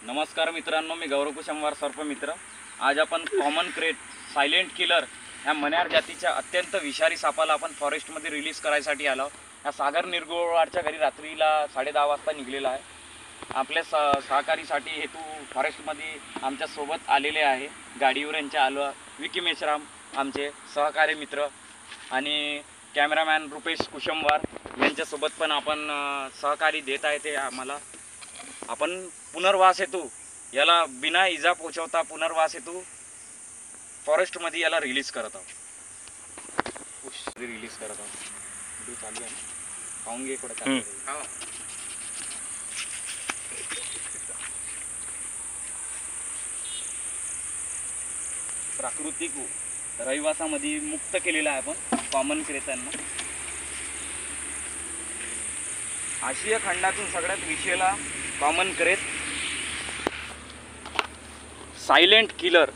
नमस्कार मित्रांनो, मी गौरव कुशमवार सर्पमित्र। आज आपण कॉमन क्रेट सायलेंट किलर ह्या मण्यार जातीच्या अत्यंत विषारी सापाला आपण फॉरेस्टमध्ये रिलीज करायसाठी आलो। या सागर निरगुडवारच्या घरी रात्रीला 10:30 वाजता निघलेला आहे। आपल्या सहकारीसाठी हेतू फॉरेस्टमध्ये आमच्या सोबत आलेले आहे। गाडीवर यांच्या आलो विकी मेश्राम आमचे सहकारी मित्र आणि कॅमेरामॅन रुपेश कुशमवार यांच्यासोबत पण आपण सहकारी देत आहे। ते आम्हाला आपण पुनर्वास हेतू याला बिना इजा पोचवता पुनर्वास हेतू फॉरेस्टमध्ये याला रिलीज करत आहोत। रिलीज करत आहोत चालू आहे पाहून कुठे प्राकृतिक रहिवासामध्ये मुक्त केलेला आहे आपण कॉमन क्रेतांना। आशिया खंडातून सगळ्यात विषयला कॉमन क्रेत सायलेंट किलर